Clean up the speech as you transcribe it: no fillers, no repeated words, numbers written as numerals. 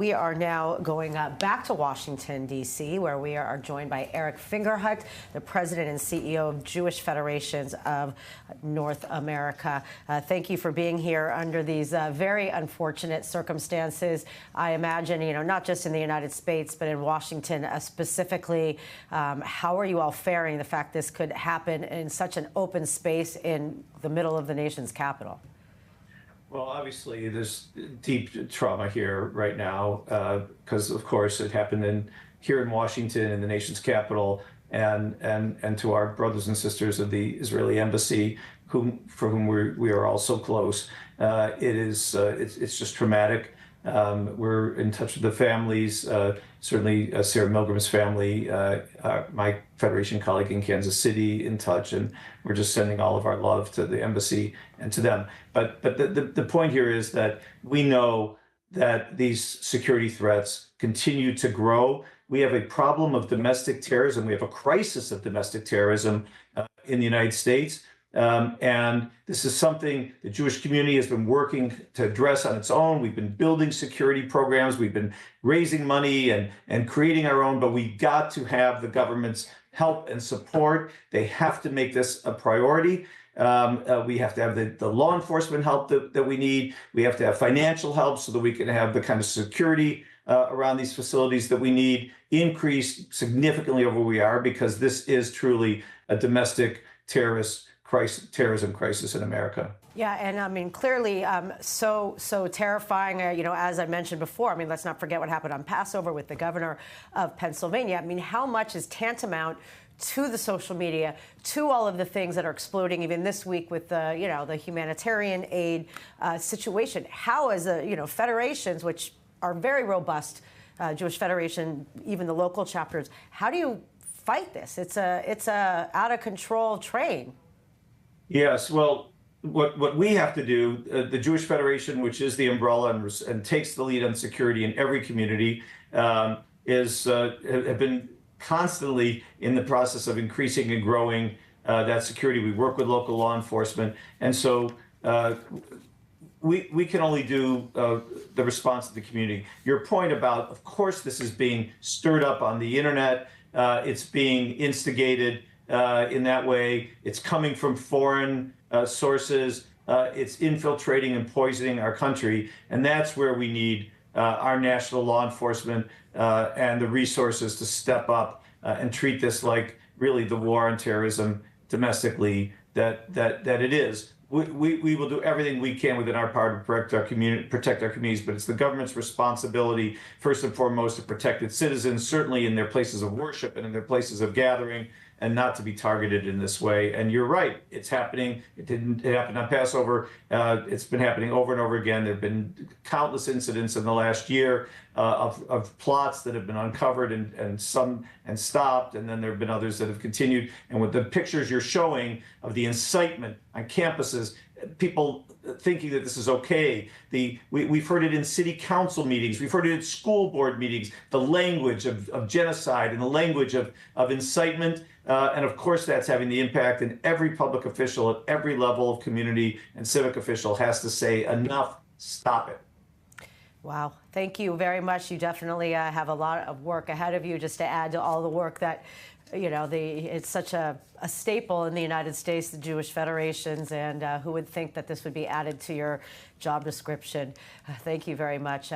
We are now going back to Washington, D.C., where we are joined by Eric Fingerhut, the president and CEO of Jewish Federations of North America. Thank you for being here under these very unfortunate circumstances. I imagine, not just in the United States, but in Washington specifically. How are you all faring the fact this could happen in such an open space in the middle of the nation's capital? Well, obviously, there's deep trauma here right now because, of course, it happened here in Washington, in the nation's capital, and to our brothers and sisters of the Israeli embassy, for whom we are all so close. It's just traumatic. We're in touch with the families. Certainly, Sarah Milgram's family, my Federation colleague in Kansas City, in touch, and we're just sending all of our love to the embassy and to them. But the point here is that we know that these security threats continue to grow. We have a problem of domestic terrorism. We have a crisis of domestic terrorism in the United States. And this is something the Jewish community has been working to address on its own. We've been building security programs. We've been raising money and creating our own, but we got to have the government's help and support. They have to make this a priority. We have to have the law enforcement help that we need. We have to have financial help so that we can have the kind of security around these facilities that we need increased significantly over where we are, because this is truly a domestic terrorism crisis in America. Yeah, and I mean, clearly, so terrifying. As I mentioned before, I mean, let's not forget what happened on Passover with the governor of Pennsylvania. I mean, how much is tantamount to the social media, to all of the things that are exploding even this week with the, the humanitarian aid situation? How, as federations, which are very robust, Jewish Federation, even the local chapters, how do you fight this? It's a out of control train. Yes, well, what we have to do, the Jewish Federation, which is the umbrella and takes the lead on security in every community, have been constantly in the process of increasing and growing that security. We work with local law enforcement, and so we can only do the response of the community. Your point about, of course, this is being stirred up on the internet. It's being instigated in that way. It's coming from foreign sources. It's infiltrating and poisoning our country. And that's where we need our national law enforcement and the resources to step up and treat this like really the war on terrorism domestically that it is. We will do everything we can within our power to protect our communities, but it's the government's responsibility, first and foremost, to protect its citizens, certainly in their places of worship and in their places of gathering, and not to be targeted in this way. And you're right, it's happening. It happened on Passover. It's been happening over and over again. There have been countless incidents in the last year of plots that have been uncovered and stopped, and then there have been others that have continued. And with the pictures you're showing of the incitement on campuses, people thinking that this is okay. We've heard it in city council meetings. We've heard it at school board meetings, the language of genocide and the language of incitement. And of course, that's having the impact, and every public official at every level of community and civic official has to say, enough, stop it. Wow. Thank you very much. You definitely have a lot of work ahead of you, just to add to all the work that, it's such a staple in the United States, the Jewish Federations, and who would think that this would be added to your job description? Thank you very much.